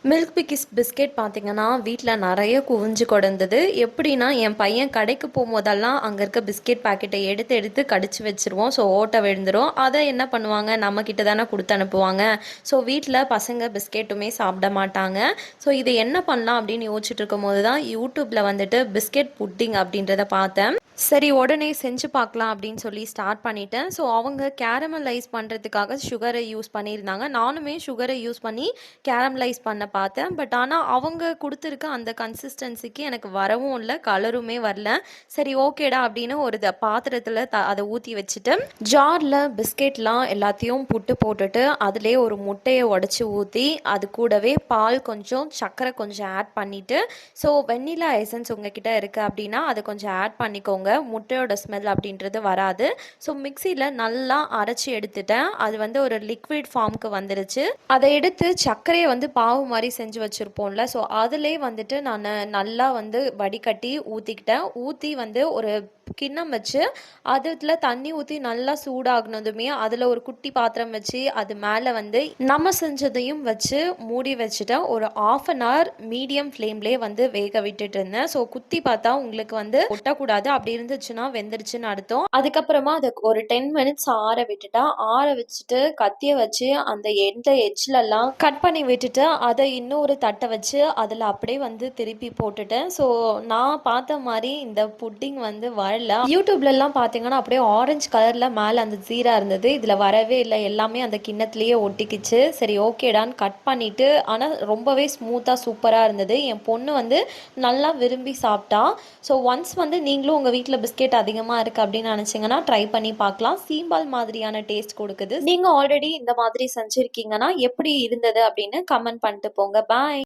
Milk Bikis biscuit பார்த்தீங்கன்னா, வீட்ல நெறைய குவிஞ்சு கிடந்தது. எப்படின்னா, என் பையன் கடைக்கு போம்போதெல்லாம் அங்க இருக்க பிஸ்கெட் பாக்கெட்ட எடுத்து எடுத்து கடிச்சு வச்சுருவோம். ஸோ ஓட்டை விழுந்துரும். அத என்ன பண்ணுவாங்க, நம்ம கிட்ட தானே குடுத்து அனுப்புவாங்க. ஸோ வீட்ல பசங்க பிஸ்கெட்டுமே சாப்பிட மாட்டாங்க. ஸோ இது என்ன பண்ணலாம் அப்படின்னு யோசிச்சுட்டு இருக்கும்போது தான் யூடியூப்ல வந்துட்டு பிஸ்கெட் புட்டிங் அப்படின்றத பார்த்தேன். சரி உடனே செஞ்சு பார்க்கலாம் அப்படின்னு சொல்லி ஸ்டார்ட் பண்ணிட்டேன். ஸோ அவங்க கேரமலைஸ் பண்ணுறதுக்காக சுகரை யூஸ் பண்ணியிருந்தாங்க. நானுமே சுகரை யூஸ் பண்ணி கேரமலைஸ் பண்ண பார்த்தேன். பட் ஆனால் அவங்க கொடுத்துருக்க அந்த கன்சிஸ்டன்சிக்கு எனக்கு வரவும் இல்லை, கலருமே வரல. சரி ஓகேடா அப்படின்னு ஒரு பாத்திரத்தில் அதை ஊற்றி வச்சுட்டு ஜாரில் பிஸ்கெட்லாம் எல்லாத்தையும் புட்டு போட்டுட்டு அதுலேயே ஒரு முட்டையை உடச்சி ஊற்றி அது கூடவே பால் கொஞ்சம் சர்க்கரை கொஞ்சம் ஆட் பண்ணிவிட்டு ஸோ வெண்ணிலா எசன்ஸ் உங்ககிட்ட இருக்குது அப்படின்னா அதை கொஞ்சம் ஆட் பண்ணிக்கோங்க. முட்டையோட ஸ்மெல் அப்படின்றது வராது. ஸோ மிக்சியில் நல்லா அரைச்சி எடுத்துட்டேன். அது வந்து ஒரு லிக்விட் ஃபார்முக்கு வந்துருச்சு. அதை எடுத்து சர்க்கரையை வந்து பாவு மாதிரி செஞ்சு வச்சுருப்போம்ல, ஸோ அதிலே வந்துட்டு நான் நல்லா வந்து வடிகட்டி ஊற்றிக்கிட்டேன். ஊற்றி வந்து ஒரு கிண்ணம் வச்சு அதில் தண்ணி ஊற்றி நல்லா சூடாகினதுமே அதில் ஒரு குட்டி பாத்திரம் வச்சு அது மேலே வந்து நம்ம செஞ்சதையும் வச்சு மூடி வச்சுட்டேன். ஒரு 1/2 hour மீடியம் ஃப்ளேம்லேயே வந்து வேக விட்டுட்டு இருந்தேன். ஸோ குத்தி பார்த்தா உங்களுக்கு வந்து ஒட்டக்கூடாது, அப்படி இருந்துச்சுன்னா வெந்துருச்சுன்னு அர்த்தம். அதுக்கப்புறமா அதை ஒரு 10 minutes ஆற விட்டுட்டா, ஆற வச்சுட்டு கத்தியை வச்சு அந்த எந்த எட்ஜ்லலாம் கட் பண்ணி விட்டுட்டு அதை இன்னொரு தட்டை வச்சு அதில் அப்படியே வந்து திருப்பி போட்டுட்டேன். ஸோ நான் பார்த்த மாதிரி இந்த புட்டிங் வந்து வரல. யூடியூப்லலாம் பார்த்தீங்கன்னா அப்படியே ஆரஞ்சு கலரில் மேலே அந்த ஜீரா இருந்தது. இதில் வரவே இல்லை, எல்லாமே அந்த கிண்ணத்துலேயே ஒட்டிக்கிச்சு. சரி ஓகேடான்னு கட் பண்ணிவிட்டு, ஆனால் ரொம்பவே ஸ்மூத்தாக சூப்பராக இருந்தது. என் பொண்ணு வந்து நல்லா விரும்பி சாப்பிட்டா. ஸோ ஒன்ஸ் வந்து நீங்களும் உங்கள் வீட்டில் பிஸ்கெட் அதிகமாக இருக்குது அப்படின்னு நினச்சிங்கன்னா ட்ரை பண்ணி பார்க்கலாம். சீம்பால் மாதிரியான டேஸ்ட் கொடுக்குது. நீங்கள் ஆல்ரெடி இந்த மாதிரி செஞ்சுருக்கீங்கன்னா எப்படி இருந்தது அப்படின்னு கமெண்ட் பண்ணிட்டு போங்க. பாய்.